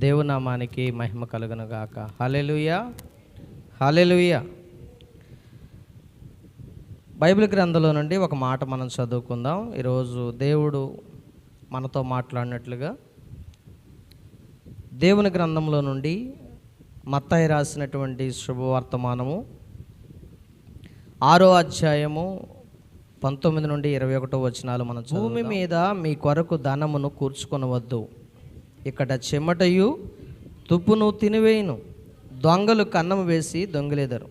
దేవునామానికి మహిమ కలుగును గాక. హల్లెలూయా, హల్లెలూయా. బైబిల్ గ్రంథంలో నుండి ఒక మాట మనం చదువుకుందాం. ఈరోజు దేవుడు మనతో మాట్లాడినట్లుగా దేవుని గ్రంథంలో నుండి మత్తయి రాసినటువంటి శుభవర్తమానము 6వ అధ్యాయము 19 నుండి 21 వచనాలు మనం చదువుదాం. భూమి మీద మీ కొరకు ధనమును కూర్చుకొనవద్దు, ఇక్కడ చెమటయు తుప్పును తినివేయును, దొంగలు కన్నము వేసి దొంగిలెదరు.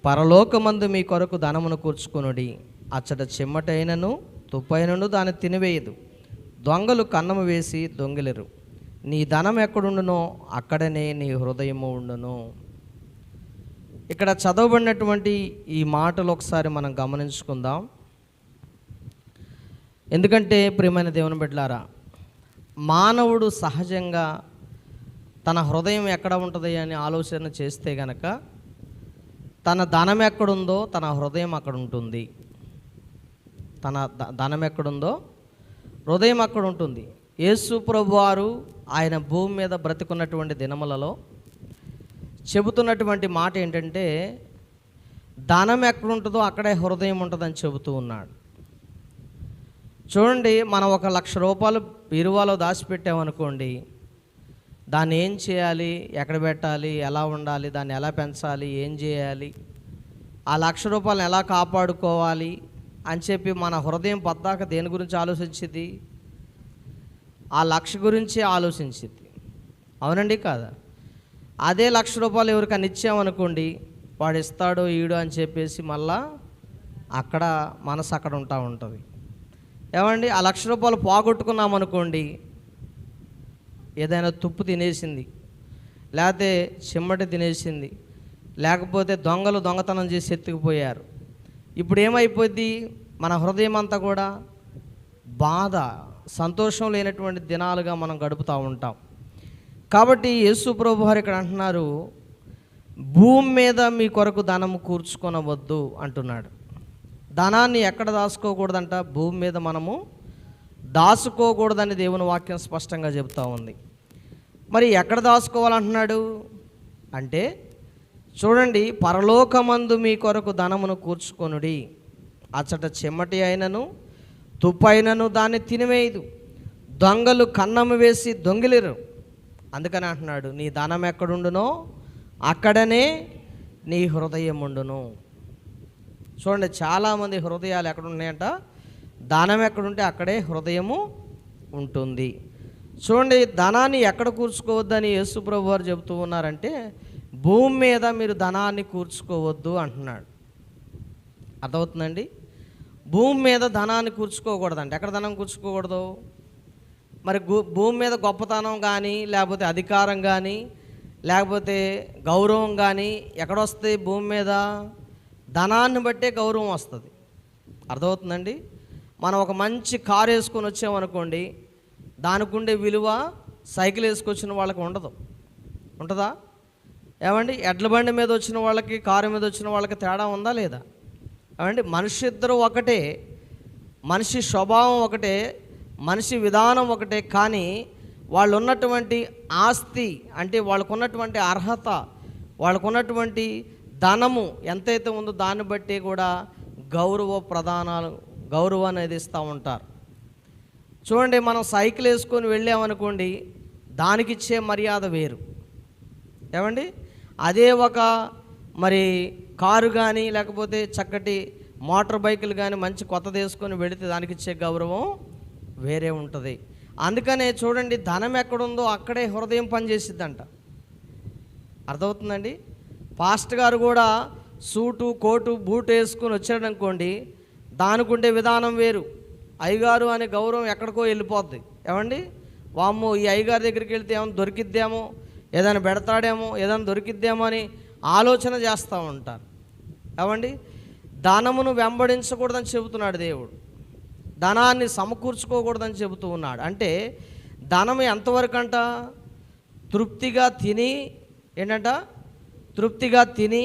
పరలోకమందు మీ కొరకు ధనమును కూర్చుకొనుడి, అచ్చట చెమటైనను తుప్పైనను దాన్ని తినివేయదు, దొంగలు కన్నము వేసి దొంగిలెరు. నీ ధనం ఎక్కడుండునో అక్కడనే నీ హృదయము ఉండును. ఇక్కడ చదవబడినటువంటి ఈ మాటలు ఒకసారి మనం గమనించుకుందాం. ఎందుకంటే ప్రియమైన దేవుని బిడ్డలారా, మానవుడు సహజంగా తన హృదయం ఎక్కడ ఉంటుంది అని ఆలోచన చేస్తే గనక తన ధనం ఎక్కడుందో తన హృదయం అక్కడ ఉంటుంది. తన ధనం ఎక్కడుందో హృదయం అక్కడ ఉంటుంది. యేసు ప్రభువారు ఆయన భూమి మీద బ్రతికున్నటువంటి దినములలో చెబుతున్నటువంటి మాట ఏంటంటే, ధనం ఎక్కడుంటుందో అక్కడే హృదయం ఉంటుందని చెబుతూ ఉన్నాడు. చూడండి, మనం 1,00,000 రూపాయలు బీరువాలో దాచిపెట్టామనుకోండి, దాన్ని ఏం చేయాలి, ఎక్కడ పెట్టాలి, ఎలా ఉండాలి, దాన్ని ఎలా పెంచాలి, ఏం చేయాలి, ఆ 1,00,000 రూపాయలను ఎలా కాపాడుకోవాలి అని చెప్పి మన హృదయం పద్దాక దేని గురించి ఆలోచించింది? ఆ 1,00,000 గురించి ఆలోచించింది. అవునండి కాదా? అదే 1,00,000 రూపాయలు ఎవరికైనా ఇచ్చామనుకోండి, వాడు ఇస్తాడో ఈడు అని చెప్పేసి మళ్ళా అక్కడ మనసు అక్కడ ఉంటుంది. ఏమండి, ఆ 1,00,000 రూపాయలు పోగొట్టుకున్నామనుకోండి, ఏదైనా తుప్పు తినేసింది, లేకపోతే చిమ్మటి తినేసింది, లేకపోతే దొంగలు దొంగతనం చేసి ఎత్తుకుపోయారు. ఇప్పుడు ఏమైపోద్ది? మన హృదయం అంతా కూడా బాధ, సంతోషం లేనటువంటి దినాలుగా మనం గడుపుతూ ఉంటాం. కాబట్టి యేసు ప్రభువు వారు ఇక్కడ అంటున్నారు, భూమి మీద మీ కొరకు ధనము కూర్చుకొనవద్దు అంటున్నాడు. ధనాన్ని ఎక్కడ దాచుకోకూడదంట? భూమి మీద మనము దాచుకోకూడదని దేవుని వాక్యం స్పష్టంగా చెబుతూ ఉంది. మరి ఎక్కడ దాచుకోవాలంటున్నాడు అంటే, చూడండి, పరలోకమందు మీ కొరకు ధనమును కూర్చుకొనుడి, అచ్చట చెమ్మటి అయినను తుప్పైనను దాన్ని తినివేయదు, దొంగలు కన్నము వేసి దొంగిలిరు. అందుకని అంటున్నాడు, నీ ధనం ఎక్కడుండునో అక్కడనే నీ హృదయం ఉండును. చూడండి, చాలామంది హృదయాలు ఎక్కడున్నాయంట? ధనం ఎక్కడుంటే అక్కడే హృదయము ఉంటుంది. చూడండి, ధనాన్ని ఎక్కడ కూర్చుకోవద్దని యేసు ప్రభు వారు చెబుతూ ఉన్నారంటే, భూమి మీద మీరు ధనాన్ని కూర్చుకోవద్దు అంటున్నాడు. అర్థమవుతుందండి? భూమి మీద ధనాన్ని కూర్చుకోకూడదంటే ఎక్కడ ధనం కూర్చుకోకూడదు? మరి భూమి మీద గొప్పతనం కానీ, లేకపోతే అధికారం కానీ, లేకపోతే గౌరవం కానీ ఎక్కడొస్తాయి? భూమి మీద ధనాన్ని బట్టే గౌరవం వస్తుంది. అర్థమవుతుందండి? మనం ఒక మంచి కారు వేసుకొని వచ్చామనుకోండి, దానికి ఉండే విలువ సైకిల్ వేసుకొచ్చిన వాళ్ళకి ఉండదు. ఉంటుందా? ఏమండి, ఎడ్ల బండి మీద వచ్చిన వాళ్ళకి కారు మీద వచ్చిన వాళ్ళకి తేడా ఉందా లేదా? ఏమండి, మనిషి ఇద్దరు ఒకటే, మనిషి స్వభావం ఒకటే, మనిషి విధానం ఒకటే, కానీ వాళ్ళు ఉన్నటువంటి ఆస్తి అంటే వాళ్ళకున్నటువంటి అర్హత, వాళ్ళకున్నటువంటి ధనము ఎంతైతే ఉందో దాన్ని బట్టి కూడా గౌరవం అనేది ఇస్తూ ఉంటారు. చూడండి, మనం సైకిల్ వేసుకొని వెళ్ళామనుకోండి, దానికి ఇచ్చే మర్యాద వేరు. ఏమండి, అదే ఒక మరి కారు కానీ, లేకపోతే చక్కటి మోటార్ బైకులు కానీ మంచి కొత్తది వేసుకొని వెళితే దానికి ఇచ్చే గౌరవం వేరే ఉంటుంది. అందుకనే చూడండి, ధనం ఎక్కడుందో అక్కడే హృదయం పనిచేసిద్దంట. అర్థమవుతుందండి? పాస్టర్ గారు కూడా సూటు కోటు బూట్ వేసుకొని వచ్చాడనుకోండి, దానికి ఉండే విధానం వేరు. అయ్యగారు అనే గౌరవం ఎక్కడికో వెళ్ళిపోద్ది. ఏమండి, వామ్మో ఈ అయ్యగారి దగ్గరికి వెళ్తే ఏమైనా దొరికిద్దేమో, ఏదైనా పెడతాడేమో, ఏదైనా దొరికిద్దేమో అని ఆలోచన చేస్తూ ఉంటారు. ఏమండి, ధనమును వెంబడించకూడదని చెబుతున్నాడు దేవుడు, ధనాన్ని సమకూర్చుకోకూడదని చెబుతూ ఉన్నాడు. అంటే ధనం ఎంతవరకు అంట? తృప్తిగా తిని, ఏంటంట? తృప్తిగా తిని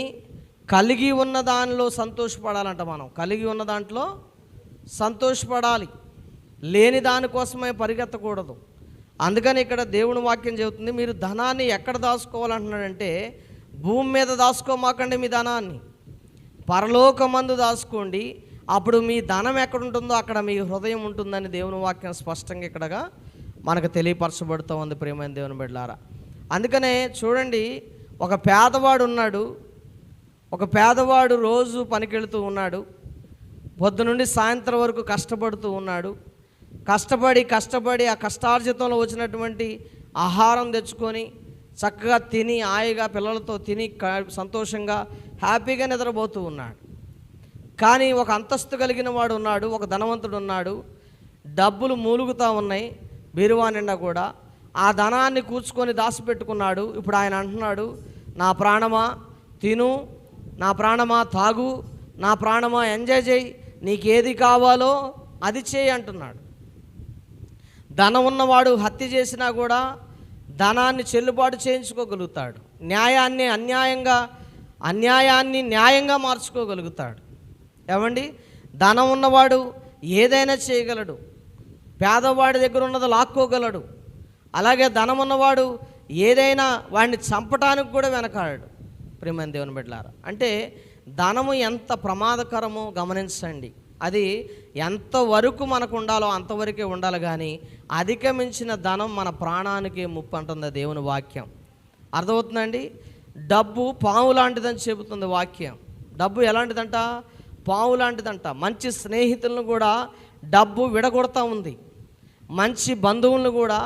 కలిగి ఉన్న దానిలో సంతోషపడాలంట. మనం కలిగి ఉన్న దాంట్లో సంతోషపడాలి, లేని దానికోసమే పరిగెత్తకూడదు. అందుకని ఇక్కడ దేవుని వాక్యం చెబుతుంది, మీరు ధనాన్ని ఎక్కడ దాచుకోవాలంటున్నాడంటే, భూమి మీద దాచుకోమాకండి మీ ధనాన్ని, పరలోకమందు దాచుకోండి. అప్పుడు మీ ధనం ఎక్కడ ఉంటుందో అక్కడ మీ హృదయం ఉంటుందని దేవుని వాక్యం స్పష్టంగా ఇక్కడగా మనకు తెలియపరచబడుతూ ఉంది ప్రియమైన దేవుని బిడ్డలారా. అందుకనే చూడండి, ఒక పేదవాడు ఉన్నాడు. ఒక పేదవాడు రోజు పనికెళ్తూ ఉన్నాడు. పొద్దు నుండి సాయంత్రం వరకు కష్టపడుతూ ఉన్నాడు. కష్టపడి ఆ కష్టార్జితంలో వచ్చినటువంటి ఆహారం తెచ్చుకొని చక్కగా తిని హాయిగా పిల్లలతో తిని సంతోషంగా హ్యాపీగా నిద్రపోతూ ఉన్నాడు. కానీ ఒక అంతస్తు కలిగిన వాడు ఉన్నాడు, ఒక ధనవంతుడు ఉన్నాడు. డబ్బులు మూలుగుతూ ఉన్నాయి బీరువా నిండా కూడా. ఆ ధనాన్ని కూర్చుకొని దాచిపెట్టుకున్నాడు. ఇప్పుడు ఆయన అంటున్నాడు, నా ప్రాణమా తిను, నా ప్రాణమా తాగు, నా ప్రాణమా ఎంజాయ్ చేయి, నీకేది కావాలో అది చేయి అంటున్నాడు. ధనం ఉన్నవాడు హత్య చేసినా కూడా ధనాన్ని చెల్లుబాటు చేయించుకోగలుగుతాడు. అన్యాయాన్ని న్యాయంగా మార్చుకోగలుగుతాడు. ఏమండి, ధనం ఉన్నవాడు ఏదైనా చేయగలడు. పేదవాడి దగ్గర ఉన్నది లాక్కోగలడు. అలాగే ధనం ఉన్నవాడు ఏదైనా వాడిని చంపడానికి కూడా వెనకాడు. ప్రియమైన దేవుని బిడ్డలారా, అంటే ధనము ఎంత ప్రమాదకరమో గమనించండి. అది ఎంతవరకు మనకు ఉండాలో అంతవరకే ఉండాలి, కానీ అధిగమించిన ధనం మన ప్రాణానికి ముప్పు అంటుంది దేవుని వాక్యం. అర్థమవుతుందండి? డబ్బు పాము లాంటిదని చెబుతుంది వాక్యం. డబ్బు ఎలాంటిదంట? పాము లాంటిదంట. మంచి స్నేహితులను కూడా డబ్బు విడగొడతా ఉంది. మంచి బంధువులను కూడా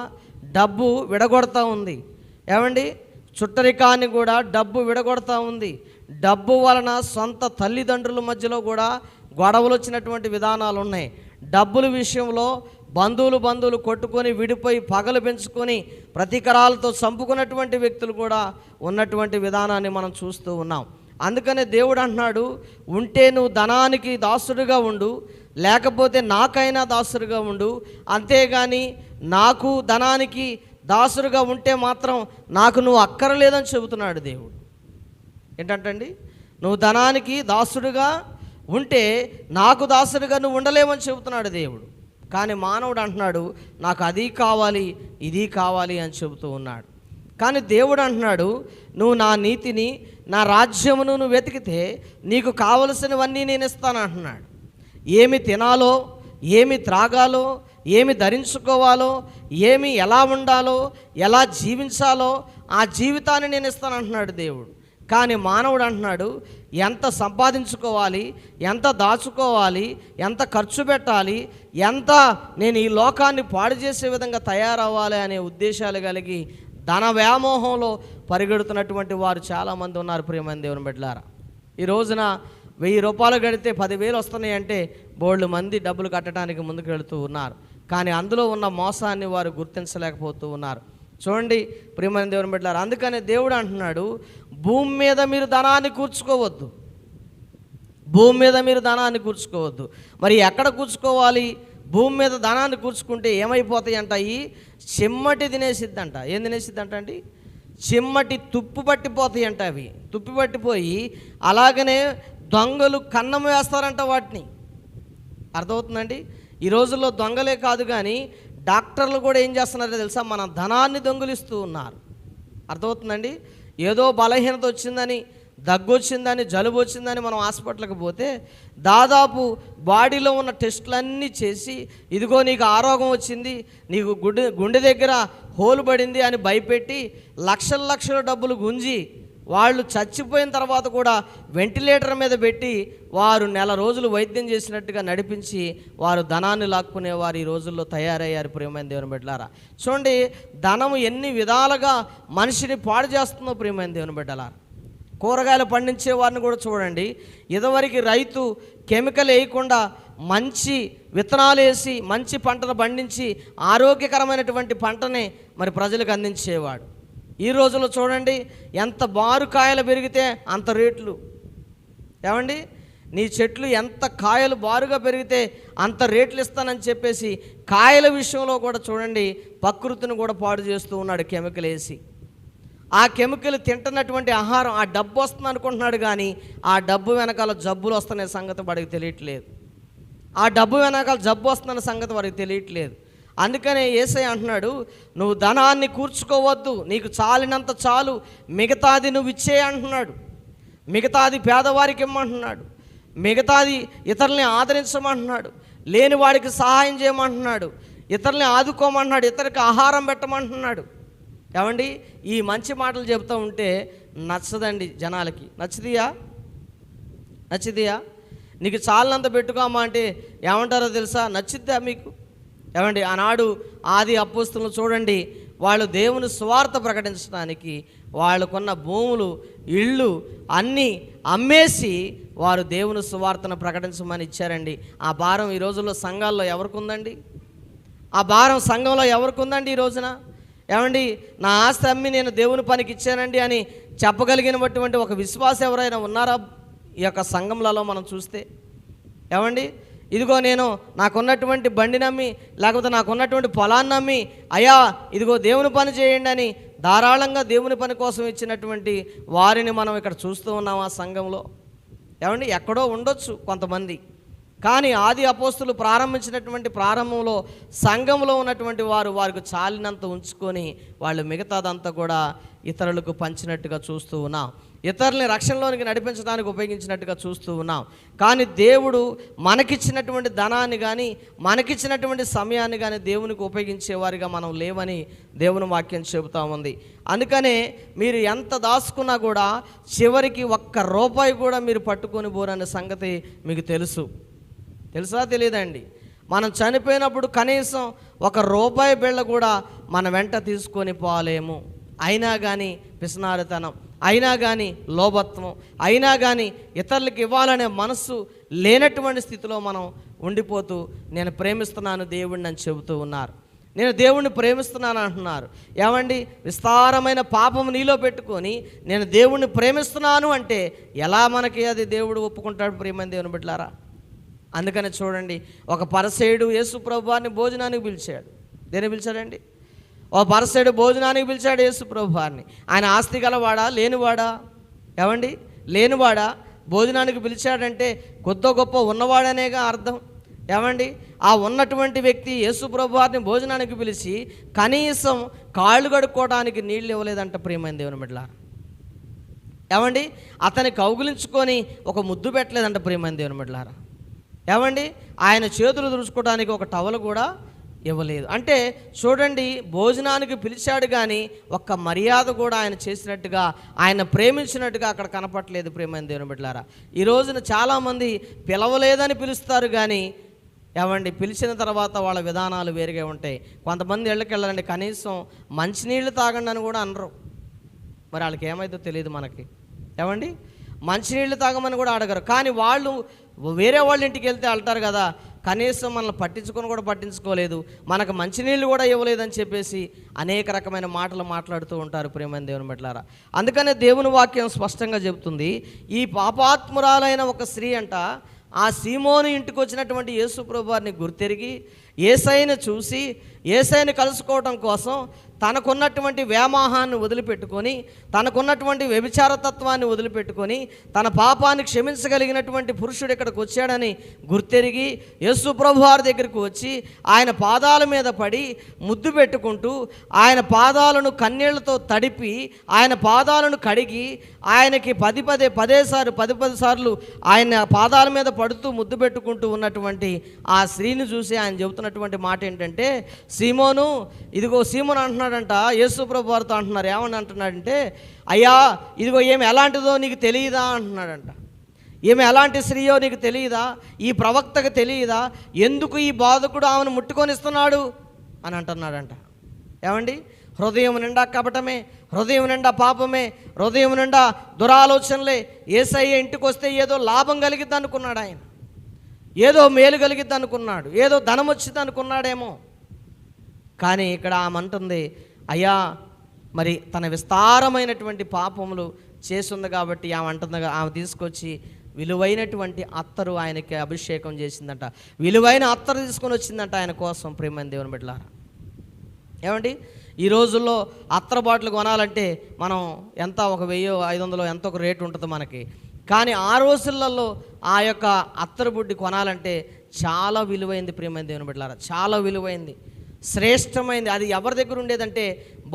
డబ్బు విడగొడతా ఉంది. ఏమండి, చుట్టరికాన్ని కూడా డబ్బు విడగొడతా ఉంది. డబ్బు వలన సొంత తల్లిదండ్రుల మధ్యలో కూడా గొడవలు వచ్చినటువంటి విధానాలు ఉన్నాయి. డబ్బుల విషయంలో బంధువులు కొట్టుకొని విడిపోయి పగలు పెంచుకొని ప్రతీకారాలతో చంపుకున్నటువంటి వ్యక్తులు కూడా ఉన్నటువంటి విధానాన్ని మనం చూస్తూ ఉన్నాం. అందుకనే దేవుడు అంటున్నాడు, ఉంటే నువ్వు ధనానికి దాసుడిగా ఉండు, లేకపోతే నాకైనా దాసుడిగా ఉండు. అంతేగాని నాకు ధనానికి దాసుడిగా ఉంటే మాత్రం నాకు నువ్వు అక్కరలేదని చెబుతున్నాడు దేవుడు. ఏంటంటండి, నువ్వు ధనానికి దాసుడిగా ఉంటే నాకు దాసుడిగా నువ్వు ఉండలేవని చెబుతున్నాడు దేవుడు. కానీ మానవుడు అంటున్నాడు, నాకు అది కావాలి ఇది కావాలి అని చెబుతూ ఉన్నాడు. కానీ దేవుడు అంటున్నాడు, నువ్వు నా నీతిని నా రాజ్యమును నువ్వు వెతికితే నీకు కావలసినవన్నీ నేను ఇస్తాను అంటున్నాడు. ఏమి తినాలో, ఏమి త్రాగాలో, ఏమి ధరించుకోవాలో, ఏమి ఎలా ఉండాలో, ఎలా జీవించాలో ఆ జీవితాన్ని నేను ఇస్తాను అంటున్నాడు దేవుడు. కానీ మానవుడు అంటున్నాడు, ఎంత సంపాదించుకోవాలి, ఎంత దాచుకోవాలి, ఎంత ఖర్చు పెట్టాలి, ఎంత నేను ఈ లోకాన్ని పాడు చేసే విధంగా తయారవ్వాలి అనే ఉద్దేశాలు కలిగి ధన వ్యామోహంలో పరిగెడుతున్నటువంటి వారు చాలామంది ఉన్నారు. ప్రియమైన దేవుని బిడ్డలారా, ఈ రోజున 1000 రూపాయలు కడితే 10,000 వస్తున్నాయి అంటే బోల్డ్ మంది డబ్బులు కట్టడానికి ముందుకు వెళుతూ ఉన్నారు. కానీ అందులో ఉన్న మోసాన్ని వారు గుర్తించలేకపోతూ ఉన్నారు. చూడండి ప్రియమైన దేవుని బిడ్డలారా, అందుకనే దేవుడు అంటున్నాడు, భూమి మీద మీరు ధనాన్ని కూర్చుకోవద్దు. భూమి మీద మీరు ధనాన్ని కూర్చుకోవద్దు. మరి ఎక్కడ కూర్చుకోవాలి? భూమి మీద ధనాన్ని కూర్చుకుంటే ఏమైపోతాయి అంట? ఈ చిమ్మటి తినేసిద్దంట. ఏం తినేసిద్దంట అండి? చిమ్మటి తుప్పు పట్టిపోతాయి అంట. అవి తుప్పు పట్టిపోయి అలాగనే దొంగలు కన్నం వేస్తారంట వాటిని. అర్థమవుతుందండి? ఈ రోజుల్లో దొంగలే కాదు కానీ డాక్టర్లు కూడా ఏం చేస్తున్నారో తెలుసా? మన ధనాన్ని దొంగిలిస్తూ ఉన్నారు. అర్థమవుతుందండి? ఏదో బలహీనత వచ్చిందని, దగ్గు వచ్చిందని, జలుబు వచ్చిందని మనం హాస్పిటల్కి పోతే దాదాపు బాడీలో ఉన్న టెస్టులన్నీ చేసి, ఇదిగో నీకు ఆరోగ్యం వచ్చింది, నీకు గుండె దగ్గర హోలు పడింది అని భయపెట్టి లక్షల డబ్బులు గుంజి వాళ్ళు చచ్చిపోయిన తర్వాత కూడా వెంటిలేటర్ మీద పెట్టి వారు నెల రోజులు వైద్యం చేసినట్టుగా నడిపించి వారు ధనాన్ని లాక్కునేవారు ఈ రోజుల్లో తయారయ్యారు. ప్రియమైన దేవుని బిడ్డలారా, చూడండి ధనము ఎన్ని విధాలుగా మనిషిని పాడు చేస్తుందో. ప్రియమైన దేవుని బిడ్డలారా, కూరగాయలు పండించే వారిని కూడా చూడండి. ఇదివరకు రైతు కెమికల్ వేయకుండా మంచి విత్తనాలు వేసి మంచి పంటను పండించి ఆరోగ్యకరమైనటువంటి పంటని మరి ప్రజలకు అందించేవాడు. ఈ రోజుల్లో చూడండి, ఎంత బారు కాయలు పెరిగితే అంత రేట్లు. ఏమండి, నీ చెట్లు ఎంత కాయలు బారుగా పెరిగితే అంత రేట్లు ఇస్తానని చెప్పేసి కాయల విషయంలో కూడా చూడండి ప్రకృతిని కూడా పాడు చేస్తూ ఉన్నాడు కెమికల్ వేసి. ఆ కెమికల్ తింటున్నటువంటి ఆహారం ఆ డబ్బు వస్తుంది అనుకుంటున్నాడు, కానీ ఆ డబ్బు వెనకాల జబ్బులు వస్తున్న సంగతి వాడికి తెలియట్లేదు. ఆ డబ్బు వెనకాల జబ్బు వస్తున్న సంగతి వాడికి తెలియట్లేదు. అందుకనే యేసయ్య అంటున్నాడు, నువ్వు ధనాన్ని కూర్చుకోవద్దు, నీకు చాలినంత చాలు, మిగతాది నువ్వు ఇచ్చే అంటున్నాడు. మిగతాది పేదవారికి ఇమ్మంటున్నాడు, మిగతాది ఇతరుల్ని ఆదరించమంటున్నాడు, లేని వాడికి సహాయం చేయమంటున్నాడు, ఇతరుల్ని ఆదుకోమంటున్నాడు, ఇతరులకు ఆహారం పెట్టమంటున్నాడు. ఏమండి, ఈ మంచి మాటలు చెబుతూ ఉంటే నచ్చదండి జనాలకి. నచ్చిదియా? నీకు చాలినంత పెట్టుకోమా అంటే ఏమంటారో తెలుసా? నచ్చిద్దా మీకు? ఏమండి, ఆనాడు ఆది అపోస్తలులు చూడండి, వాళ్ళు దేవుని సువార్త ప్రకటించడానికి వాళ్ళకున్న భూములు, ఇళ్ళు అన్నీ అమ్మేసి వారు దేవుని సువార్తను ప్రకటించమని ఇచ్చారండి. ఆ భారం ఈ రోజుల్లో సంఘాల్లో ఎవరికి ఉందండి? ఆ భారం సంఘంలో ఎవరికి ఉందండి ఈ రోజున? ఏమండి, నా ఆస్తి అమ్మి నేను దేవుని పనికి ఇచ్చానండి అని చెప్పగలిగినటువంటి ఒక విశ్వాసం ఎవరైనా ఉన్నారా ఈ యొక్క సంఘంలలో మనం చూస్తే? ఏమండి, ఇదిగో నేను నాకున్నటువంటి బండి నమ్మి, లేకపోతే నాకున్నటువంటి పొలాన్ని నమ్మి, అయ్యా ఇదిగో దేవుని పని చేయండి అని ధారాళంగా దేవుని పని కోసం ఇచ్చినటువంటి వారిని మనం ఇక్కడ చూస్తూ ఉన్నాం ఆ సంఘంలో. ఏమండి, ఎక్కడో ఉండొచ్చు కొంతమంది, కానీ ఆది అపోస్తులు ప్రారంభించినటువంటి ప్రారంభంలో సంఘంలో ఉన్నటువంటి వారికి చాలినంత ఉంచుకొని వాళ్ళు మిగతాదంతా కూడా ఇతరులకు పంచినట్టుగా చూస్తూ ఉన్నాం. ఇతరుల్ని రక్షణలోనికి నడిపించడానికి ఉపయోగించినట్టుగా చూస్తూ ఉన్నాం. కానీ దేవుడు మనకిచ్చినటువంటి ధనాన్ని కానీ మనకిచ్చినటువంటి సమయాన్ని కానీ దేవునికి ఉపయోగించేవారిగా మనం లేవని దేవుని వాక్యం చెబుతూ ఉంది. అందుకనే మీరు ఎంత దాచుకున్నా కూడా చివరికి ఒక్క రూపాయి కూడా మీరు పట్టుకొని పోరనే సంగతి మీకు తెలుసా తెలియదండి? మనం చనిపోయినప్పుడు కనీసం ఒక రూపాయి బిళ్ళ కూడా మన వెంట తీసుకొని పోలేము. అయినా కానీ పిసినారితనం, అయినా కానీ లోభత్వం, అయినా కానీ ఇతరులకు ఇవ్వాలనే మనస్సు లేనటువంటి స్థితిలో మనం ఉండిపోతూ నేను ప్రేమిస్తున్నాను దేవుడిని అని చెబుతూ ఉన్నారు. నేను దేవుణ్ణి ప్రేమిస్తున్నాను అంటున్నారు. ఏమండి, విస్తారమైన పాపం నీలో పెట్టుకొని నేను దేవుణ్ణి ప్రేమిస్తున్నాను అంటే ఎలా మనకి అది దేవుడు ఒప్పుకుంటాడు? ప్రియమైన దేవుని బిడ్డలారా, అందుకని చూడండి, ఒక పరిసయ్యుడు యేసు ప్రభువారిని భోజనానికి పిలిచాడు. దేని పిలిచాడండి? ఓ పరిసయ్యుడు భోజనానికి పిలిచాడు యేసు ప్రభువారిని. ఆయన ఆస్తి గలవాడా లేనివాడా? ఏమండి, లేనివాడా? భోజనానికి పిలిచాడంటే కొద్ది గొప్ప ఉన్నవాడనేగా అర్థం. ఏమండి, ఆ ఉన్నటువంటి వ్యక్తి యేసు ప్రభువారిని భోజనానికి పిలిచి కనీసం కాళ్ళు కడుక్కోవడానికి నీళ్ళు ఇవ్వలేదంట. ప్రియమైన దేవుని బిడ్డలారా, ఏమండి, అతని కౌగిలించుకొని ఒక ముద్దు పెట్టలేదంట. ప్రియమైన దేవుని బిడ్డలారా, ఏమండి, ఆయన చేతులు తుడుచుకోవడానికి ఒక టవల్ కూడా ఇవ్వలేదు. అంటే చూడండి, భోజనానికి పిలిచాడు కానీ ఒక్క మర్యాద కూడా ఆయన చేసినట్టుగా, ఆయన ప్రేమించినట్టుగా అక్కడ కనపట్లేదు. ప్రియమైన దేవుని బిడ్డలారా, ఈ రోజున చాలామంది పిలవలేదని పిలుస్తారు కానీ ఏమండి, పిలిచిన తర్వాత వాళ్ళ విధానాలు వేరుగా ఉంటాయి. కొంతమంది ఇళ్ళకి వెళ్ళాలండి, కనీసం మంచినీళ్ళు తాగండి అని కూడా అనరు. మరి వాళ్ళకి ఏమైందో తెలియదు మనకి. ఏమండి, మంచినీళ్ళు తాగమని కూడా అడగరు. కానీ వాళ్ళు వేరే వాళ్ళ ఇంటికి వెళ్తే అంటారు కదా, కనీసం మనల్ని పట్టించుకోలేదు, మనకు మంచినీళ్ళు కూడా ఇవ్వలేదని చెప్పేసి అనేక రకమైన మాటలు మాట్లాడుతూ ఉంటారు. ప్రియమైన దేవుని బిడ్డలారా, అందుకనే దేవుని వాక్యం స్పష్టంగా చెబుతుంది, ఈ పాపాత్మురాలైన ఒక స్త్రీ అంట ఆ సీమోను ఇంటికి వచ్చినటువంటి యేసు ప్రభువారిని గుర్తెరిగి యేసయ్యను చూసి యేసయ్యను కలుసుకోవడం కోసం తనకున్నటువంటి వ్యామోహాన్ని వదిలిపెట్టుకొని, తనకున్నటువంటి వ్యభిచారతత్వాన్ని వదిలిపెట్టుకొని, తన పాపాన్ని క్షమించగలిగినటువంటి పురుషుడు ఇక్కడికి వచ్చాడని గుర్తెరిగి యేసు ప్రభువారి దగ్గరికి వచ్చి ఆయన పాదాల మీద పడి ముద్దు పెట్టుకుంటూ ఆయన పాదాలను కన్నీళ్లతో తడిపి ఆయన పాదాలను కడిగి ఆయనకి పదే సార్లు ఆయన పాదాల మీద పడుతూ ముద్దు పెట్టుకుంటూ ఉన్నటువంటి ఆ స్త్రీని చూసి ఆయన చెబుతున్నటువంటి మాట ఏంటంటే, సీమోను, ఇదిగో సీమోను అంటున్నాడంట యేసు ప్రభు వారితో అంటున్నారు. ఏమని అంటున్నాడంటే, అయ్యా ఇదిగో ఏమి ఎలాంటిదో నీకు తెలియదా అంటున్నాడంట. ఏమి ఎలాంటి స్త్రీయో నీకు తెలియదా? ఈ ప్రవక్తకు తెలియదా? ఎందుకు ఈ బాధకుడు ఆమెను ముట్టుకొని ఇస్తున్నాడు అని అంటున్నాడంట. ఏమండి, హృదయం నిండా కపటమే, హృదయం నిండా పాపమే, హృదయం నిండా దురాలోచనలే. యేసయ్య ఇంటికి వస్తే ఏదో లాభం కలిగిద్ది అనుకున్నాడు ఆయన, ఏదో మేలు కలిగిద్ది అనుకున్నాడు, ఏదో ధనం వచ్చింది అనుకున్నాడేమో. కానీ ఇక్కడ ఆమె అంటుంది, అయ్యా మరి తన విస్తారమైనటువంటి పాపములు చేస్తుంది కాబట్టి ఆమె అంటుంది, ఆమె తీసుకొచ్చి విలువైనటువంటి అత్తరు ఆయనకి అభిషేకం చేసిందంట, విలువైన అత్తరు తీసుకొని వచ్చిందంట ఆయన కోసం. ప్రియమైన దేవుని బిడ్డలారా, ఏమండి, ఈ రోజుల్లో అత్తరు బాటిల్ కొనాలంటే మనం ఎంత, 1500 ఎంత ఒక రేటు ఉంటుంది మనకి. కానీ ఆ రోజులలో ఆ యొక్క అత్తరు బుడ్డి కొనాలంటే చాలా విలువైంది. ప్రియమైన దేవుని బిడ్డలారా, చాలా విలువైంది. శ్రేష్టమైనది. అది ఎవరి దగ్గర ఉండేదంటే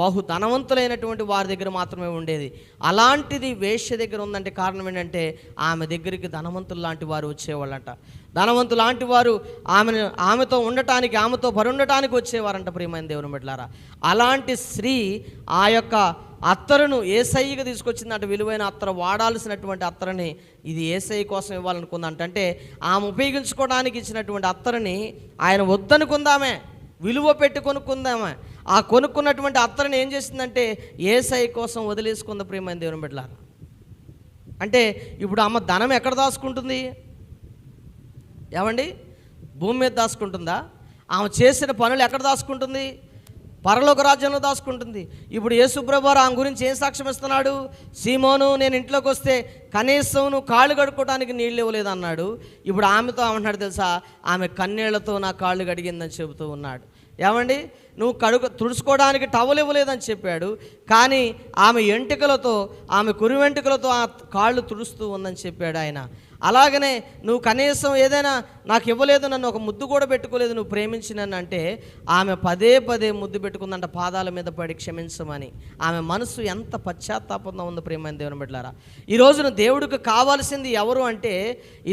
బహు ధనవంతులైనటువంటి వారి దగ్గర మాత్రమే ఉండేది. అలాంటిది వేశ్య దగ్గర ఉందంటే కారణం ఏంటంటే ఆమె దగ్గరికి ధనవంతులు లాంటి వారు వచ్చేవాళ్ళంట. ధనవంతులు లాంటి వారు ఆమెతో ఉండటానికి, ఆమెతో పరుండటానికి వచ్చేవారంట. ప్రియమైన దేవుని బిడ్డలారా, అలాంటి స్త్రీ ఆ యొక్క అత్తరును యేసయ్యకి తీసుకొచ్చిందంట. విలువైన అత్తరు, వాడాల్సినటువంటి అత్తరుని ఇది యేసయ్య కోసం ఇవ్వాలనుకుందంట. అంటే ఆమె ఉపయోగించుకోవడానికి ఇచ్చినటువంటి అత్తరుని ఆయన వద్దనుకుందామే, విలువ పెట్టి కొనుక్కుందామే. ఆ కొనుక్కున్నటువంటి అత్తరుని ఏం చేసిందంటే యేసయ్య కోసం వదిలేసుకుంది. ప్రియమైన దేవుని బిడ్డలారా, అంటే ఇప్పుడు ఆమె ధనం ఎక్కడ దాచుకుంటుంది? ఏమండి, భూమి మీద దాచుకుంటుందా? ఆమె చేసిన పనులు ఎక్కడ దాచుకుంటుంది? పరలోక రాజ్యంలో దాచుకుంటుంది. ఇప్పుడు యేసుప్రభువారు ఆమె గురించి ఏం సాక్ష్యం ఇస్తున్నాడు? సీమోను, నేను ఇంట్లోకి వస్తే కనీసం నువ్వు కాళ్ళు కడుక్కోవడానికి నీళ్ళు ఇవ్వలేదు అన్నాడు. ఇప్పుడు ఆమెతో ఏమంటున్నాడు తెలుసా? ఆమె కన్నీళ్లతో నా కాళ్ళు కడిగిందని చెబుతూ ఉన్నాడు. ఏమండి, నువ్వు తుడుచుకోవడానికి టవల్ ఇవ్వలేదని చెప్పాడు, కానీ ఆమె ఎంటికలతో, ఆమె కురి వెంట్రుకలతో ఆ కాళ్ళు తుడుస్తూ ఉందని చెప్పాడు ఆయన. అలాగనే నువ్వు కనీసం ఏదైనా నాకు ఇవ్వలేదు, నన్ను ఒక ముద్దు కూడా పెట్టుకోలేదు, నువ్వు ప్రేమించినన్ను అంటే ఆమె పదే పదే ముద్దు పెట్టుకుందంట పాదాల మీద పడి క్షమించమని. ఆమె మనసు ఎంత పశ్చాత్తాపంగా ఉందో ప్రియమైన దేవుని బిడ్డలారా. ఈ రోజున దేవుడికి కావాల్సింది ఎవరు అంటే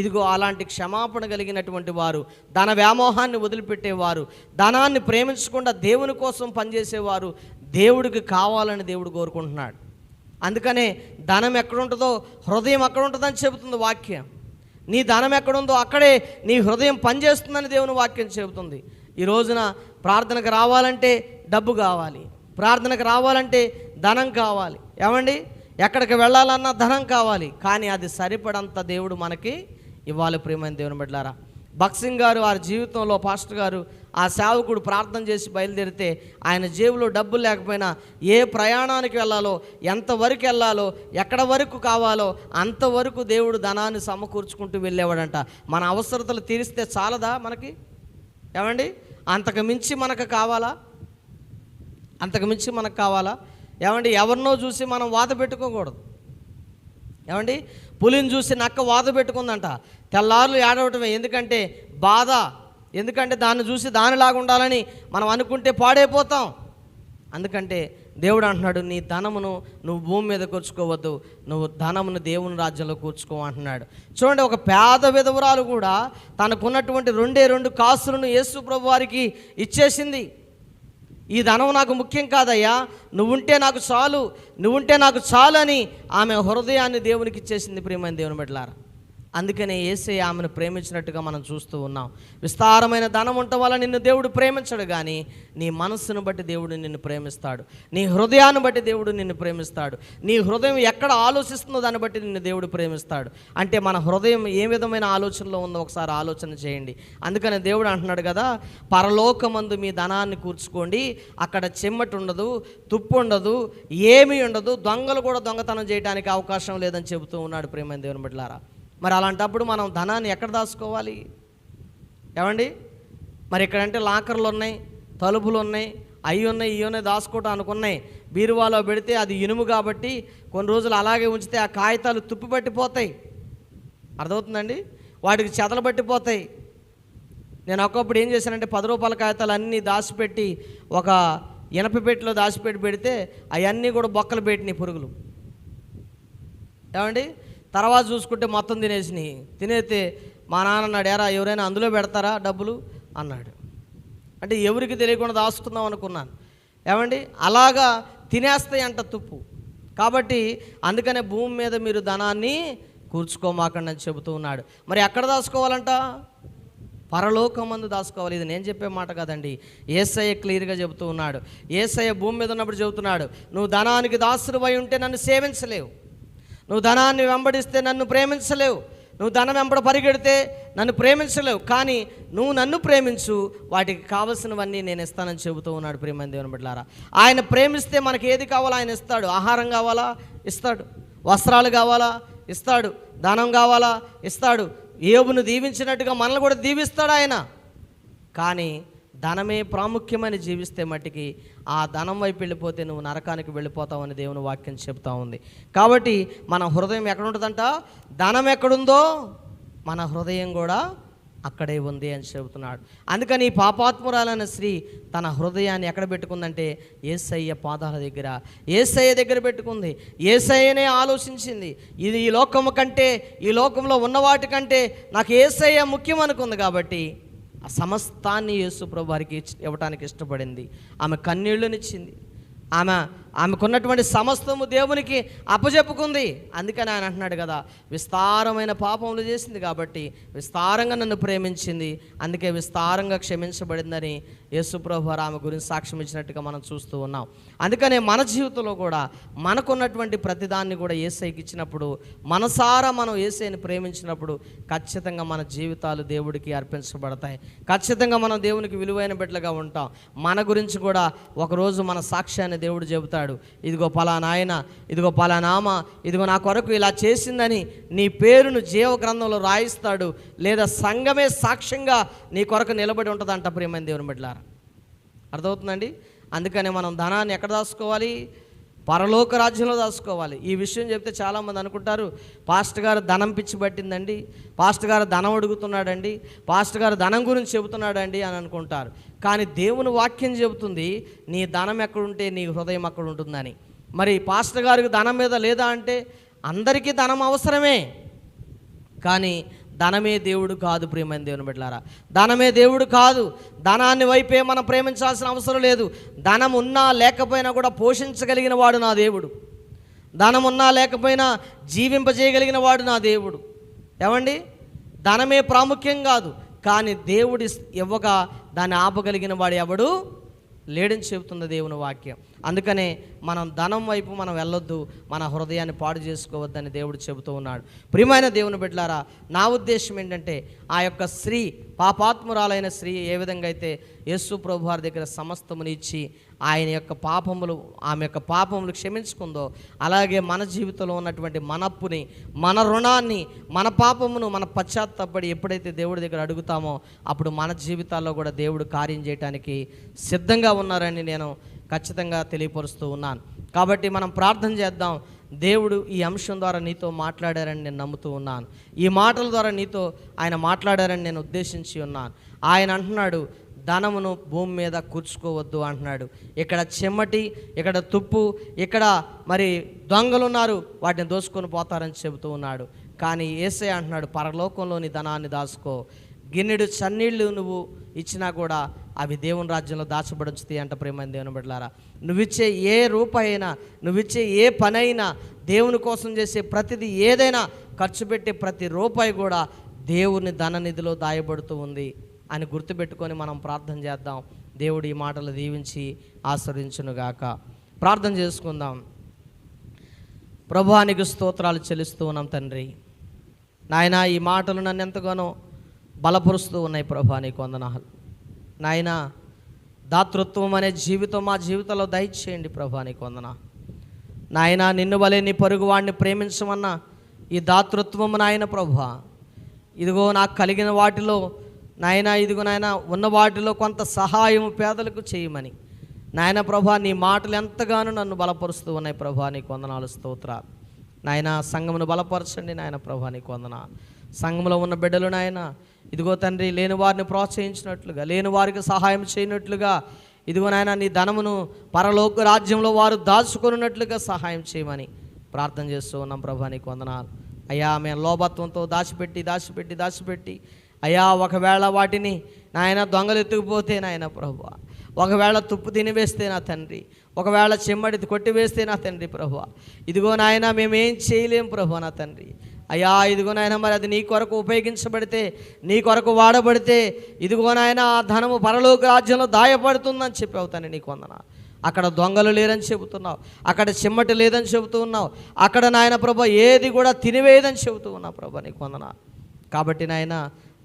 ఇదిగో అలాంటి క్షమాపణ కలిగినటువంటి వారు, ధన వ్యామోహాన్ని వదిలిపెట్టేవారు, ధనాన్ని ప్రేమించకుండా దేవుని కోసం పనిచేసేవారు దేవుడికి కావాలని దేవుడు కోరుకుంటున్నాడు. అందుకనే ధనం ఎక్కడుంటుందో హృదయం అక్కడ ఉంటుందని చెబుతుంది వాక్యం. నీ ధనం ఎక్కడుందో అక్కడే నీ హృదయం పనిచేస్తుందని దేవుని వాక్యం చెబుతుంది. ఈ రోజున ప్రార్థనకు రావాలంటే డబ్బు కావాలి, ప్రార్థనకు రావాలంటే ధనం కావాలి. ఏమండి, ఎక్కడికి వెళ్ళాలన్నా ధనం కావాలి, కానీ అది సరిపడంత దేవుడు మనకి ఇవ్వాలి. ప్రియమైన దేవుని బిడ్డలారా, భక్సింగ్ గారు వారి జీవితంలో పాస్టర్ గారు ఆ సేవకుడు ప్రార్థన చేసి బయలుదేరితే ఆయన జేబులో డబ్బులు లేకపోయినా ఏ ప్రయాణానికి వెళ్ళాలో, ఎంతవరకు వెళ్ళాలో, ఎక్కడ వరకు కావాలో అంతవరకు దేవుడు ధనాన్ని సమకూర్చుకుంటూ వెళ్ళేవాడంట. మన అవసరతలు తీరిస్తే చాలదా మనకి? ఏమండి, అంతకు మించి మనకు కావాలా? అంతకు మించి మనకు కావాలా? ఏమండి, ఎవరినో చూసి మనం వాత పెట్టుకోకూడదు. ఏమండి, పులిని చూసి నక్క వాత పెట్టుకుందంట, తెల్లార్లు ఏడవటమే. ఎందుకంటే బాధ, ఎందుకంటే దాన్ని చూసి దానిలాగా ఉండాలని మనం అనుకుంటే పాడైపోతాం. అందుకంటే దేవుడు అంటున్నాడు, నీ ధనమును నువ్వు భూమి మీద కూర్చుకోవద్దు, నువ్వు ధనమును దేవుని రాజ్యంలో కూర్చుకో అంటున్నాడు. చూడండి, ఒక పేద విధవరాలు కూడా తనకున్నటువంటి 2 కాసులను యేసు ప్రభు వారికి ఇచ్చేసింది. ఈ ధనం నాకు ముఖ్యం కాదయ్యా, నువ్వుంటే నాకు చాలు, నువ్వుంటే నాకు చాలు అని ఆమె హృదయాన్ని దేవునికి ఇచ్చేసింది. ప్రియమైన దేవుని బిడ్డలారా, అందుకనే యేసయ్య ఆమెను ప్రేమించినట్టుగా మనం చూస్తూ ఉన్నాం. విస్తారమైన ధనం ఉండటం వల్ల నిన్ను దేవుడు ప్రేమించడు, కానీ నీ మనస్సును బట్టి దేవుడు నిన్ను ప్రేమిస్తాడు, నీ హృదయాన్ని బట్టి దేవుడు నిన్ను ప్రేమిస్తాడు, నీ హృదయం ఎక్కడ ఆలోచిస్తుందో దాన్ని బట్టి నిన్ను దేవుడు ప్రేమిస్తాడు. అంటే మన హృదయం ఏ విధమైన ఆలోచనలో ఉందో ఒకసారి ఆలోచన చేయండి. అందుకనే దేవుడు అంటున్నాడు కదా, పరలోకమందు మీ ధనాన్ని కూర్చుకోండి, అక్కడ చెమ్మట ఉండదు, తుప్పు ఉండదు, ఏమీ ఉండదు, దొంగలు కూడా దొంగతనం చేయడానికి అవకాశం లేదని చెబుతూ ఉన్నాడు. ప్రియమైన దేవుని బిడ్డలారా, మరి అలాంటప్పుడు మనం ధనాన్ని ఎక్కడ దాచుకోవాలి? ఏమండి, మరి ఇక్కడంటే లాకర్లు ఉన్నాయి, తలుపులు ఉన్నాయి, అవి ఉన్నాయి, ఇవి ఉన్నాయి, దాచుకోవటానికి ఉన్నాయి. బీరువాలో పెడితే అది ఇనుము కాబట్టి కొన్ని రోజులు అలాగే ఉంచితే ఆ కాగితాలు తుప్పు పట్టిపోతాయి. అర్థమవుతుందండి, వాటికి చెదలు పట్టిపోతాయి. నేను ఒకప్పుడు ఏం చేశానంటే 10 రూపాయల కాగితాలు అన్నీ దాచిపెట్టి ఒక ఇనప పెట్టిలో దాచిపెట్టి పెడితే అవన్నీ కూడా బొక్కలు పెట్టినాయి పురుగులు. ఏమండి, తర్వాత చూసుకుంటే మొత్తం తినేస్తే మా నాన్న అన్నాడు, ఎరా ఎవరైనా అందులో పెడతారా డబ్బులు అన్నాడు. అంటే ఎవరికి తెలియకుండా దాచుకుందాం అనుకున్నాను. ఏమండి, అలాగా తినేస్తాయి అంట తుప్పు. కాబట్టి అందుకనే భూమి మీద మీరు ధనాన్ని కూర్చుకోమాకండి అని చెబుతూ ఉన్నాడు. మరి ఎక్కడ దాచుకోవాలంట? పరలోకమందు దాచుకోవాలి. ఇది నేను చెప్పే మాట కాదండి, యేసయ్య క్లియర్గా చెబుతూ ఉన్నాడు. యేసయ్య భూమి మీద ఉన్నప్పుడు చెబుతున్నాడు, నువ్వు ధనానికి దాసుడివై ఉంటే నన్ను సేవించలేవు, నువ్వు ధనాన్ని వెంబడిస్తే నన్ను ప్రేమించలేవు, నువ్వు ధనం వెంబడ పరిగెడితే నన్ను ప్రేమించలేవు, కానీ నువ్వు నన్ను ప్రేమించు, వాటికి కావలసినవన్నీ నేను ఇస్తానని చెబుతూ ఉన్నాడు. ప్రియమైన దేవుని బిడ్డలారా, ఆయన ప్రేమిస్తే మనకి ఏది కావాలో ఆయన ఇస్తాడు. ఆహారం కావాలా ఇస్తాడు, వస్త్రాలు కావాలా ఇస్తాడు, ధనం కావాలా ఇస్తాడు. యోబును దీవించినట్టుగా మనల్ని కూడా దీవిస్తాడు ఆయన. కానీ ధనమే ప్రాముఖ్యమని జీవిస్తే మట్టికి ఆ ధనం వైపు వెళ్ళిపోతే నువ్వు నరకానికి వెళ్ళిపోతావని దేవుని వాక్యం చెప్తా ఉంది. కాబట్టి మన హృదయం ఎక్కడ ఉంటుందంట? ధనం ఎక్కడుందో మన హృదయం కూడా అక్కడే ఉంది అని చెబుతున్నాడు. అందుకని ఈ పాపాత్మురాలైన స్త్రీ తన హృదయాన్ని ఎక్కడ పెట్టుకుందంటే యేసయ్య పాదాల దగ్గర, యేసయ్య దగ్గర పెట్టుకుంది. యేసయ్యనే ఆలోచించింది. ఇది ఈ లోకము కంటే, ఈ లోకంలో ఉన్న వాటి కంటే నాకు యేసయ్య ముఖ్యం అనుకుంది. కాబట్టి ఆ సమస్తాన్ని యేసు ప్రభు వారికి ఇవ్వటానికి ఇష్టపడింది. ఆమె కన్నీళ్లనిచ్చింది. ఆమెకున్నటువంటి సమస్తము దేవునికి అప్పచెప్పుకుంది. అందుకని ఆయన అంటున్నాడు కదా, విస్తారమైన పాపములు చేసింది కాబట్టి విస్తారంగా నన్ను ప్రేమించింది, అందుకే విస్తారంగా క్షమించబడిందని యేసుప్రభు ఆమె గురించి సాక్ష్యం ఇచ్చినట్టుగా మనం చూస్తూ ఉన్నాం. అందుకనే మన జీవితంలో కూడా మనకున్నటువంటి ప్రతిదాన్ని కూడా యేసయ్యకి ఇచ్చినప్పుడు, మనసారా మనం యేసయ్యని ప్రేమించినప్పుడు ఖచ్చితంగా మన జీవితాలు దేవుడికి అర్పించబడతాయి. ఖచ్చితంగా మనం దేవునికి విలువైన బిడ్డలుగా ఉంటాం. మన గురించి కూడా ఒకరోజు మన సాక్ష్యాన్ని దేవుడు చెబుతాడు. ఇదిగో పలానా ఆయన, ఇదిగో పలానామ, ఇదిగో నా కొరకు ఇలా చేసిందని నీ పేరును జీవ గ్రంథంలో రాయిస్తాడు. లేదా సంఘమే సాక్ష్యంగా నీ కొరకు నిలబడి ఉంటుందంట. ప్రియమైన దేవుని బిడ్డలారా, అర్థమవుతుందండి? అందుకని మనం ధనాన్ని ఎక్కడ దాచుకోవాలి? పరలోక రాజ్యంలో దాచుకోవాలి. ఈ విషయం చెప్తే చాలామంది అనుకుంటారు, పాస్టర్ గారు ధనం పిచ్చి పట్టిందండి, పాస్టర్ గారు ధనం అడుగుతున్నాడండి, పాస్టర్ గారు ధనం గురించి చెబుతున్నాడండి అని అనుకుంటారు. కానీ దేవుని వాక్యం చెబుతుంది, నీ ధనం ఎక్కడుంటే నీ హృదయం అక్కడ ఉంటుందని. మరి పాస్టర్ గారికి ధనం మీద లేదా అంటే, అందరికీ ధనం అవసరమే, కానీ ధనమే దేవుడు కాదు. ప్రియమైన దేవుని బిడ్డలారా, ధనమే దేవుడు కాదు. ధనాన్ని వైపే మనం ప్రేమించాల్సిన అవసరం లేదు. ధనం ఉన్నా లేకపోయినా కూడా పోషించగలిగిన వాడు నా దేవుడు. ధనం ఉన్నా లేకపోయినా జీవింపజేయగలిగిన వాడు నా దేవుడు. ఏమండి, ధనమే ప్రాముఖ్యం కాదు, కానీ దేవుడి ఇవ్వగా దాన్ని ఆపగలిగిన వాడు ఎవడు లేడని చెబుతుంది దేవుని వాక్యం. అందుకనే మనం ధనం వైపు మనం వెళ్ళొద్దు, మన హృదయాన్ని పాడు చేసుకోవద్దని దేవుడు చెబుతూ ఉన్నాడు. ప్రియమైన దేవుని బిడ్డలారా, నా ఉద్దేశం ఏంటంటే, ఆ యొక్క స్త్రీ, పాపాత్మురాలైన స్త్రీ ఏ విధంగా అయితే యేసు ప్రభు వారి దగ్గర సమస్తముని ఇచ్చి ఆయన యొక్క పాపములు, ఆమె యొక్క పాపములు క్షమించుకుందో, అలాగే మన జీవితంలో ఉన్నటువంటి మన అప్పుని, మన రుణాన్ని, మన పాపమును మన పశ్చాత్తాపడి ఎప్పుడైతే దేవుడి దగ్గర అడుగుతామో అప్పుడు మన జీవితాల్లో కూడా దేవుడు కార్యం చేయడానికి సిద్ధంగా ఉన్నారని నేను ఖచ్చితంగా తెలియపరుస్తూ ఉన్నాను. కాబట్టి మనం ప్రార్థన చేద్దాం. దేవుడు ఈ అంశం ద్వారా నీతో మాట్లాడారని నేను నమ్ముతూ ఉన్నాను. ఈ మాటల ద్వారా నీతో ఆయన మాట్లాడారని నేను ఉద్దేశించి ఉన్నాను. ఆయన అంటున్నాడు, ధనమును భూమి మీద కూర్చుకోవద్దు అంటున్నాడు. ఇక్కడ చెమ్మటి, ఇక్కడ తుప్పు, ఇక్కడ మరి దొంగలు ఉన్నారు, వాటిని దోసుకొని పోతారని చెబుతూ ఉన్నాడు. కానీ యేసయ్య అంటున్నాడు, పరలోకంలోని ధనాన్ని దాచుకో. గిన్నెడు చన్నీళ్ళు నువ్వు ఇచ్చినా కూడా అవి దేవుని రాజ్యంలో దాచబడుతాయి అంట. ప్రియమైన దేవుని బిడ్డలారా, నువ్విచ్చే ఏ రూపాయి అయినా, నువ్విచ్చే ఏ పని అయినా, దేవుని కోసం చేసే ప్రతిదీ ఏదైనా, ఖర్చు పెట్టే ప్రతి రూపాయి కూడా దేవుని ధననిధిలో దాయబడుతూ ఉంది అని గుర్తుపెట్టుకొని మనం ప్రార్థన చేద్దాం. దేవుడు ఈ మాటలు దీవించి ఆశీర్వదించునుగాక. ప్రార్థన చేసుకుందాం. ప్రభువానికి స్తోత్రాలు చెల్లిస్తూ ఉన్నాం తండ్రి. నాయన, ఈ మాటలు నన్ను ఎంతగానో బలపరుస్తూ ఉన్నాయి. ప్రభువానికి వందనాలు. నాయన, దాతృత్వం అనే జీవితం మా జీవితంలో దయచేయండి. ప్రభువానికి వందన. నాయన, నిన్ను వలె నీ పొరుగువాడిని ప్రేమించమన్న ఈ దాతృత్వం నాయన ప్రభువా, ఇదిగో నాకు కలిగిన వాటిలో నాయన, ఇదిగో నాయన ఉన్న వాటిలో కొంత సహాయం పేదలకు చేయమని నాయన ప్రభువా, నీ మాటలు ఎంతగానో నన్ను బలపరుస్తూ ఉన్నాయి. ప్రభువానికి వందనాలు, స్తోత్రాలు. నాయన, సంఘమును బలపరచండి నాయన. ప్రభువానికి వందనాలు. సంఘంలో ఉన్న బిడ్డలు నాయన, ఇదిగో తండ్రి, లేని వారిని ప్రోత్సహించినట్లుగా, లేని వారికి సహాయం చేయనట్లుగా, ఇదిగో నాయన నీ ధనమును పరలోక రాజ్యంలో వారు దాచుకున్నట్లుగా సహాయం చేయమని ప్రార్థన చేస్తూ ఉన్నాం. ప్రభువానికి వందనాలు. అయ్యా, మేము లోభత్వంతో దాచిపెట్టి అయ్యా, ఒకవేళ వాటిని నాయన దొంగలు ఎత్తుకుపోతే నాయన ప్రభువా, ఒకవేళ తుప్పు తినివేస్తే నా తండ్రి, ఒకవేళ చెమ్మడి కొట్టివేస్తే నా తండ్రి ప్రభువా, ఇదిగో నాయన మేమేం చేయలేం ప్రభువా నా తండ్రి. అయ్యా, ఇదిగో నాయన, మరి అది నీ కొరకు ఉపయోగించబడితే, నీ కొరకు వాడబడితే, ఇదిగో నాయన ఆ ధనము పరలోక రాజ్యంలో దాయపడుతుందని చెప్పావు తండ్రి. నీకు వందనాలు. అక్కడ దొంగలు లేరని చెబుతున్నావు, అక్కడ చిమ్మటి లేదని చెబుతూ ఉన్నావు, అక్కడ నాయన ప్రభా ఏది కూడా తినివేయదని చెబుతూ ఉన్నావు ప్రభా. నీకు వందనాలు. కాబట్టి నాయన,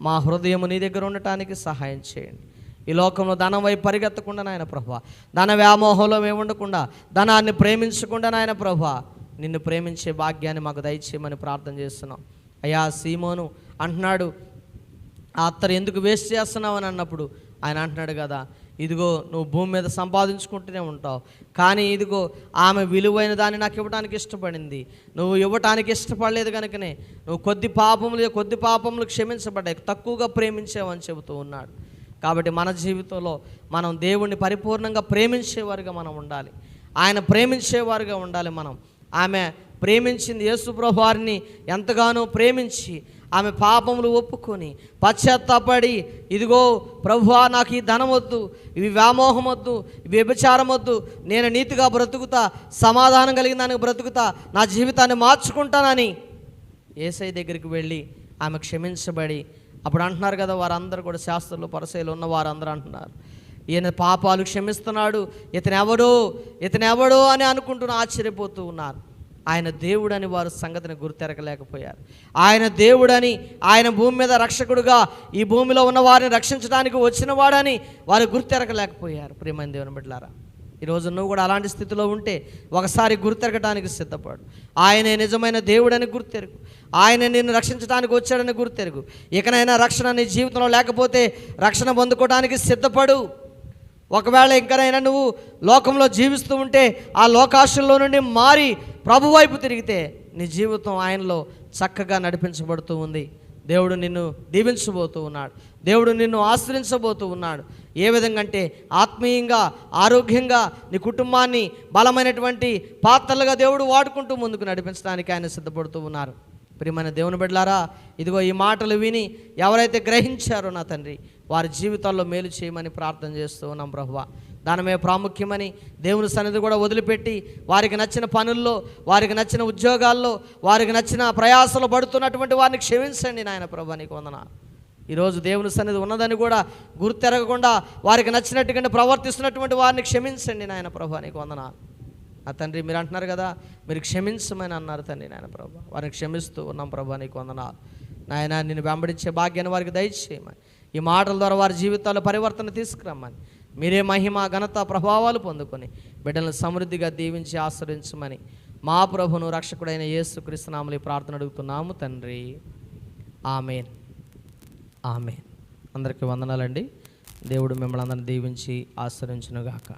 మా హృదయము నీ దగ్గర ఉండటానికి సహాయం చేయండి. ఈ లోకంలో ధనం వైపు పరిగెత్తకుండా నాయన ప్రభా, ధన వ్యామోహంలో మేము ఉండకుండా, ధనాన్ని ప్రేమించకుండా నాయన ప్రభా, నిన్ను ప్రేమించే భాగ్యాన్ని మాకు దయచేయమని ప్రార్థన చేస్తున్నాం. అయ్యా, సీమోను అంటున్నాడు, ఆ అత్తరు ఎందుకు వేస్ట్ చేస్తున్నావు అని అన్నప్పుడు ఆయన అంటున్నాడు కదా, ఇదిగో నువ్వు భూమి మీద సంపాదించుకుంటూనే ఉంటావు, కానీ ఇదిగో ఆమె విలువైన దాన్ని నాకు ఇవ్వడానికి ఇష్టపడింది. నువ్వు ఇవ్వటానికి ఇష్టపడలేదు కనుకనే నువ్వు కొద్ది పాపములు క్షమించబడ్డాయి, తక్కువగా ప్రేమించావని చెబుతూ ఉన్నాడు. కాబట్టి మన జీవితంలో మనం దేవుణ్ణి పరిపూర్ణంగా ప్రేమించేవారుగా మనం ఉండాలి, ఆయన ప్రేమించేవారుగా ఉండాలి. ఆమె ప్రేమించింది యేసుప్రభు వారిని ఎంతగానో ప్రేమించి ఆమె పాపములు ఒప్పుకొని పశ్చాత్తాపడి, ఇదిగో ప్రభువా నాకు ఈ ధనం వద్దు, ఇవి వ్యామోహం వద్దు, ఇవి వ్యభిచారం వద్దు, నేను నీతిగా బ్రతుకుతా, సమాధానం కలిగిన దానికి బ్రతుకుతా, నా జీవితాన్ని మార్చుకుంటానని యేసయ్య దగ్గరికి వెళ్ళి ఆమె క్షమించబడి, అప్పుడు అంటున్నారు కదా వారందరూ కూడా, శాస్త్రులు పరిసయ్యులు ఉన్న వారందరూ అంటున్నారు, ఈయన పాపాలు క్షమిస్తున్నాడు, ఇతనెవడో అని అనుకుంటూ ఆశ్చర్యపోతూ ఉన్నారు. ఆయన దేవుడని వారు సంగతిని గుర్తెరగలేకపోయారు. ఆయన దేవుడని, ఆయన భూమి మీద రక్షకుడుగా ఈ భూమిలో ఉన్న వారిని రక్షించడానికి వచ్చిన వాడని వారు గుర్తెరగలేకపోయారు. ప్రియమైన దేవుని బిడ్డలారా, ఈరోజు నువ్వు కూడా అలాంటి స్థితిలో ఉంటే ఒకసారి గుర్తెరగడానికి సిద్ధపడు. ఆయనే నిజమైన దేవుడని గుర్తెరుగు, ఆయన నిన్ను రక్షించడానికి వచ్చాడని గుర్తెరుగు. ఇకనైనా రక్షణ నీ జీవితంలో లేకపోతే రక్షణ పొందుకోవడానికి సిద్ధపడు. ఒకవేళ ఇంకనైనా నువ్వు లోకంలో జీవిస్తూ ఉంటే ఆ లోకాశల్లో నుండి మారి ప్రభు వైపు తిరిగితే నీ జీవితం ఆయనలో చక్కగా నడిపించబడుతూ ఉంది. దేవుడు నిన్ను దీవించబోతూ ఉన్నాడు, దేవుడు నిన్ను ఆశ్రయించబోతూ ఉన్నాడు. ఏ విధంగా అంటే ఆత్మీయంగా, ఆరోగ్యంగా నీ కుటుంబాన్ని బలమైనటువంటి పాత్రలుగా దేవుడు వాడుకుంటూ ముందుకు నడిపించడానికి ఆయన సిద్ధపడుతూ ఉన్నారు. ప్రియమైన దేవుని బిడ్డలారా, ఇదిగో ఈ మాటలు విని ఎవరైతే గ్రహించారో నా తండ్రి, వారి జీవితాల్లో మేలు చేయమని ప్రార్థన చేస్తూ ఉన్నాం ప్రభువా. దానమే ప్రాముఖ్యమని దేవుని సన్నిధి కూడా వదిలిపెట్టి వారికి నచ్చిన పనుల్లో, వారికి నచ్చిన ఉద్యోగాల్లో, వారికి నచ్చిన ప్రయాసలు పడుతున్నటువంటి వారిని క్షమించండి నాయన ప్రభువా, నీకు వందనాలు. ఈరోజు దేవుని సన్నిధి ఉన్నదని కూడా గుర్తెరగకుండా వారికి నచ్చినట్టుగా ప్రవర్తిస్తున్నటువంటి వారిని క్షమించండి నాయన ప్రభువా, నీకు వందనాలు. ఆ తండ్రి మీరు అంటున్నారు కదా, మీరు క్షమించమని అన్నారు తండ్రి నాయన ప్రభు, వారిని క్షమిస్తూ ఉన్నాం ప్రభు, నీకు వందనాలు. నాయన నిన్ను వెంబడించే భాగ్యాన్ని వారికి దయచేయమని, ఈ మాటల ద్వారా వారి జీవితాల్లో పరివర్తన తీసుకురమ్మని, మీరే మహిమ ఘనత ప్రభావాలు పొందుకొని బిడ్డలను సమృద్ధిగా దీవించి ఆశ్రయించమని మా ప్రభును రక్షకుడైన యేసుక్రీస్తు నామములో ప్రార్థన అడుగుతున్నాము తండ్రి. ఆమేన్, ఆమేన్. అందరికీ వందనాలండి. దేవుడు మిమ్మల్ని అందరిని దీవించి ఆశ్రయించునుగాక.